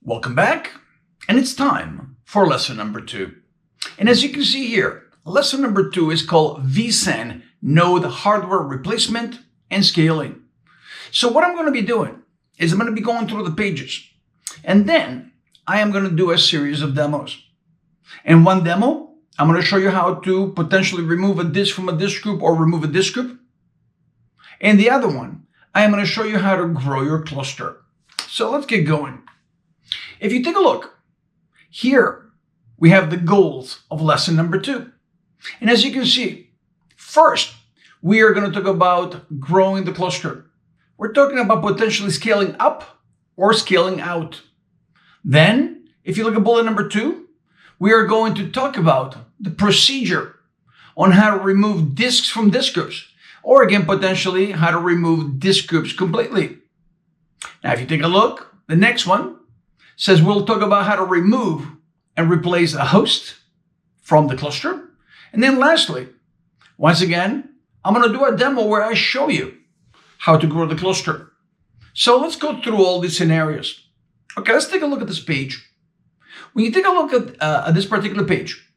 Welcome back, and it's time for lesson number 2. And as you can see here, lesson number 2 is called vSAN, Node Hardware Replacement and Scaling. So what I'm going to be doing is I'm going to be going through the pages, and then I am going to do a series of demos. In one demo, I'm going to show you how to potentially remove a disk from a disk group or remove a disk group. In the other one, I am going to show you how to grow your cluster. So let's get going. If you take a look, here we have the goals of lesson number 2. And as you can see, first, we are going to talk about growing the cluster. We're talking about potentially scaling up or scaling out. Then, if you look at bullet number 2, we are going to talk about the procedure on how to remove disks from disk groups, or again, potentially how to remove disk groups completely. Now, if you take a look, the next one says we'll talk about how to remove and replace a host from the cluster. And then lastly, once again, I'm going to do a demo where I show you how to grow the cluster. So let's go through all these scenarios. Okay, let's take a look at this page. When you take a look at this particular page,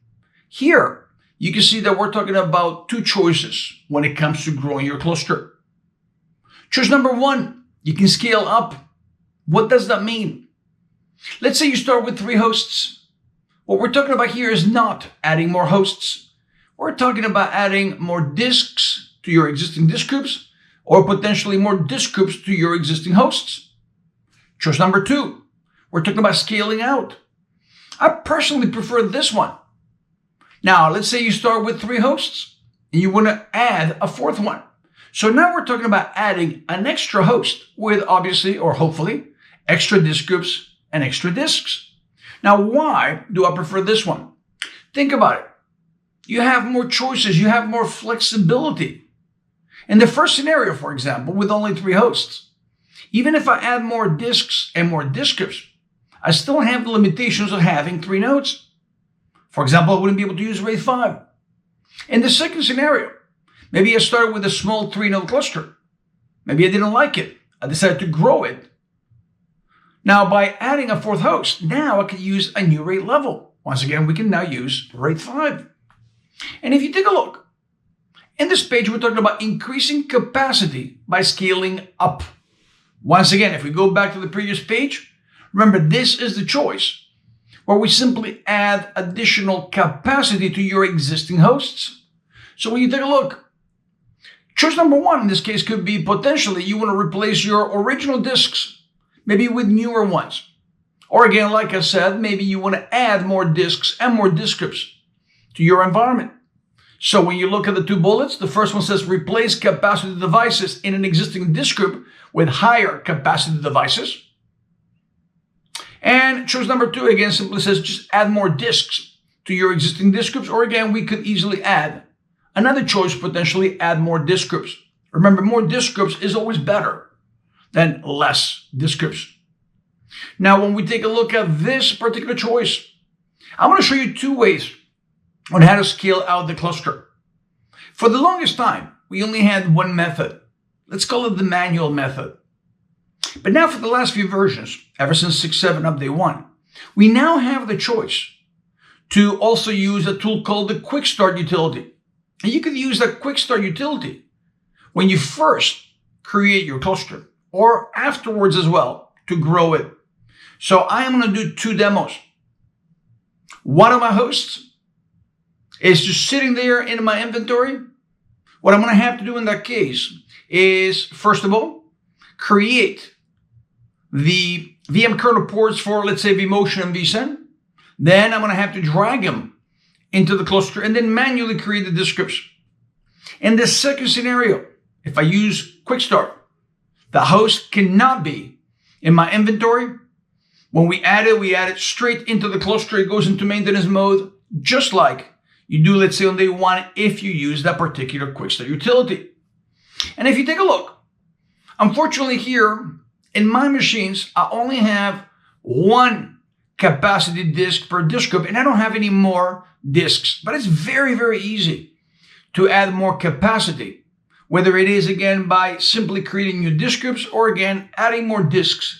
here you can see that we're talking about 2 choices when it comes to growing your cluster. Choice number 1, you can scale up. What does that mean? Let's say you start with 3 hosts. What we're talking about here is not adding more hosts. We're talking about adding more disks to your existing disk groups, or potentially more disk groups to your existing hosts. Choice number 2, we're talking about scaling out. I personally prefer this one. Now, let's say you start with 3 hosts and you want to add a 4th one. So now we're talking about adding an extra host with obviously, or hopefully, extra disk groups and extra disks. Now, why do I prefer this one? Think about it. You have more choices. You have more flexibility. In the first scenario, for example, with only 3 hosts, even if I add more disks and more disk groups, I still have the limitations of having 3 nodes. For example, I wouldn't be able to use RAID 5. In the second scenario, maybe I started with a small 3-node cluster. Maybe I didn't like it. I decided to grow it. Now, by adding a 4th host, now I could use a new RAID level. Once again, we can now use RAID 5. And if you take a look, in this page, we're talking about increasing capacity by scaling up. Once again, if we go back to the previous page, remember, this is the choice where we simply add additional capacity to your existing hosts. So when you take a look, choice number 1 in this case could be potentially you want to replace your original disks, maybe with newer ones. Or again, like I said, maybe you want to add more disks and more disk groups to your environment. So when you look at the 2 bullets, the first one says replace capacity devices in an existing disk group with higher capacity devices. And choice number 2 again simply says just add more disks to your existing disk groups. Or again, we could easily add another choice, potentially add more disk groups. Remember, more disk groups is always better than less disk groups. Now, when we take a look at this particular choice, I want to show you 2 ways on how to scale out the cluster. For the longest time, we only had one method. Let's call it the manual method. But now for the last few versions, ever since 6.7 update 1, we now have the choice to also use a tool called the Quick Start utility. And you could use that Quick Start utility when you first create your cluster, or afterwards as well, to grow it. So I am going to do 2 demos. One of my hosts is just sitting there in my inventory. What I'm going to have to do in that case is, first of all, create the VM kernel ports for, let's say, vMotion and vSAN. Then I'm going to have to drag them into the cluster and then manually create the disk groups. In the second scenario, if I use Quick Start, the host cannot be in my inventory. When we add it straight into the cluster. It goes into maintenance mode, just like you do, let's say, on day 1 if you use that particular Quick Start utility. And if you take a look, unfortunately here in my machines, I only have 1 capacity disk per disk group, and I don't have any more disks. But it's very, very easy to add more capacity, whether it is, again, by simply creating new disk groups or, again, adding more disks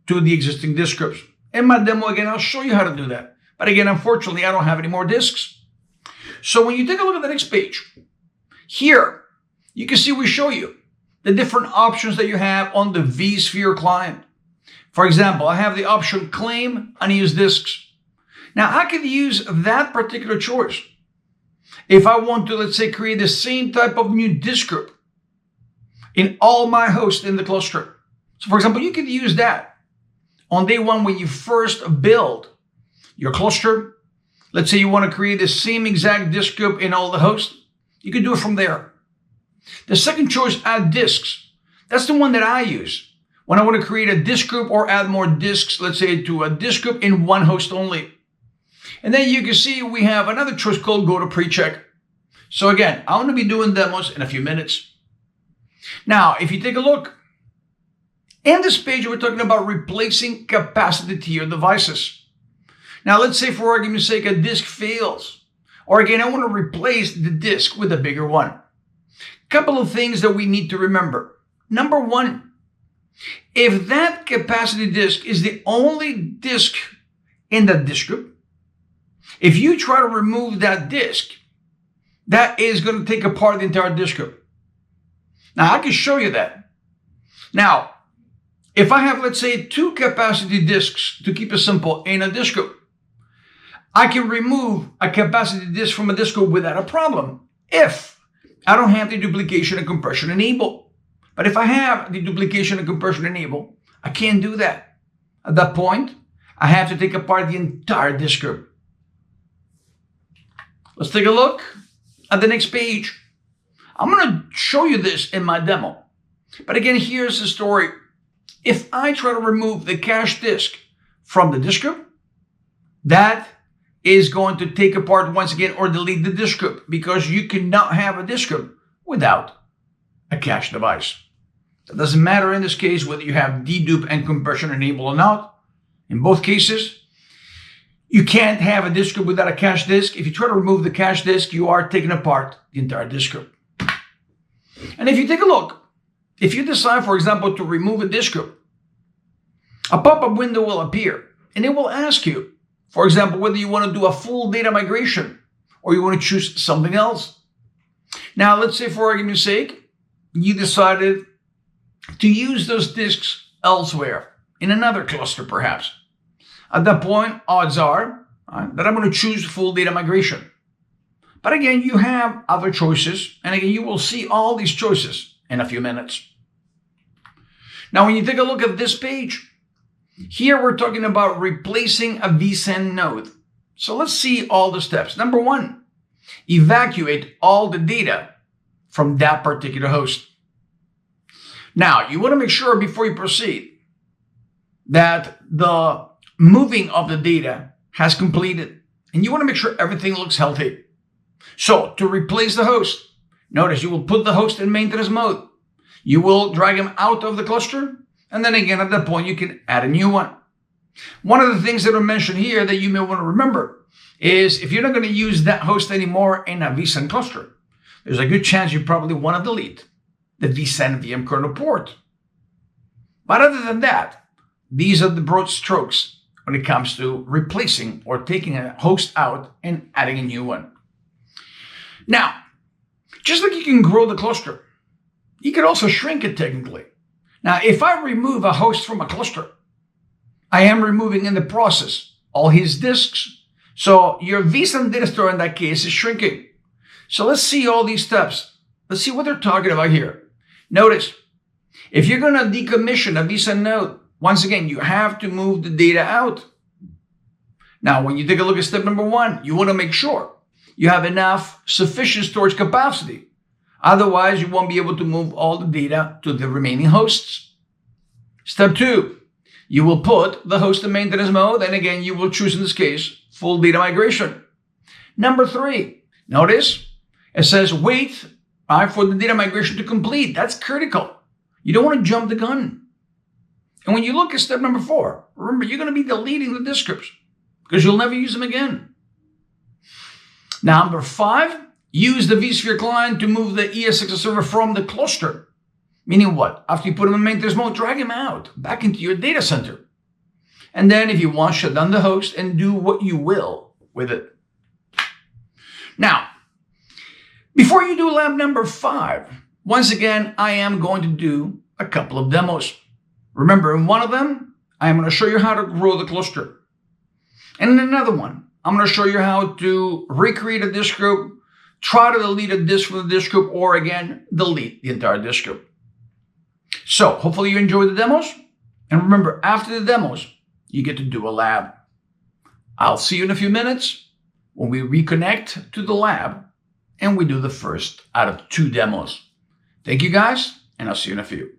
to the existing disk groups. In my demo, again, I'll show you how to do that. But again, unfortunately, I don't have any more disks. So when you take a look at the next page, here, you can see we show you the different options that you have on the vSphere client. For example, I have the option claim unused disks. Now, I can use that particular choice if I want to, let's say, create the same type of new disk group in all my hosts in the cluster. So, for example, you could use that on day one when you first build your cluster. Let's say you want to create the same exact disk group in all the hosts. You can do it from there. The second choice, add disks. That's the one that I use when I want to create a disk group or add more disks, let's say, to a disk group in one host only. And then you can see we have another choice called go to pre-check. So again, I'm going to be doing demos in a few minutes. Now, if you take a look, in this page, we're talking about replacing capacity tier devices. Now, let's say for argument's sake, a disk fails. Or again, I want to replace the disk with a bigger one. Couple of things that we need to remember. Number one, if that capacity disk is the only disk in that disk group, if you try to remove that disk, that is going to take apart the entire disk group. Now, I can show you that. Now, if I have, let's say, 2 capacity disks, to keep it simple, in a disk group, I can remove a capacity disk from a disk group without a problem if I don't have the duplication and compression enabled. But if I have the duplication and compression enabled, I can't do that. At that point, I have to take apart the entire disk group. Let's take a look at the next page. I'm going to show you this in my demo. But again, here's the story. If I try to remove the cache disk from the disk group, that is going to take apart once again or delete the disk group, because you cannot have a disk group without a cache device. It doesn't matter in this case whether you have dedupe and compression enabled or not. In both cases, you can't have a disk group without a cache disk. If you try to remove the cache disk, you are taking apart the entire disk group. And if you take a look, if you decide, for example, to remove a disk group, a pop-up window will appear and it will ask you, for example, whether you want to do a full data migration or you want to choose something else. Now, let's say for argument's sake, you decided to use those disks elsewhere, in another cluster perhaps. At that point, odds are that I'm going to choose full data migration. But again, you have other choices. And again, you will see all these choices in a few minutes. Now, when you take a look at this page, here we're talking about replacing a vSAN node. So let's see all the steps. Number one, evacuate all the data from that particular host. Now, you want to make sure before you proceed that the moving of the data has completed. And you want to make sure everything looks healthy. So to replace the host, notice you will put the host in maintenance mode. You will drag him out of the cluster. And then again, at that point, you can add a new one. One of the things that are mentioned here that you may want to remember is if you're not going to use that host anymore in a vSAN cluster, there's a good chance you probably want to delete the vSAN VM kernel port. But other than that, these are the broad strokes when it comes to replacing or taking a host out and adding a new one. Now, just like you can grow the cluster, you can also shrink it technically. Now, if I remove a host from a cluster, I am removing in the process all his disks. So your vSAN data store in that case is shrinking. So let's see all these steps. Let's see what they're talking about here. Notice, if you're going to decommission a vSAN node, once again, you have to move the data out. Now, when you take a look at step number one, you want to make sure you have enough sufficient storage capacity. Otherwise, you won't be able to move all the data to the remaining hosts. Step two, you will put the host in maintenance mode. And again, you will choose in this case, full data migration. Number three, notice it says wait for the data migration to complete. That's critical. You don't want to jump the gun. And when you look at step number four, remember, you're going to be deleting the disk groups because you'll never use them again. Now, number five, use the vSphere client to move the ES6 server from the cluster. Meaning what? After you put him in maintenance mode, drag him out back into your data center. And then if you want, shut down the host and do what you will with it. Now, before you do lab number 5, once again, I am going to do a couple of demos. Remember, in one of them, I am going to show you how to grow the cluster. And in another one, I'm going to show you how to recreate a disk group, try to delete a disk from the disk group, or again, delete the entire disk group. So hopefully you enjoy the demos. And remember, after the demos, you get to do a lab. I'll see you in a few minutes when we reconnect to the lab and we do the first out of 2 demos. Thank you guys, and I'll see you in a few.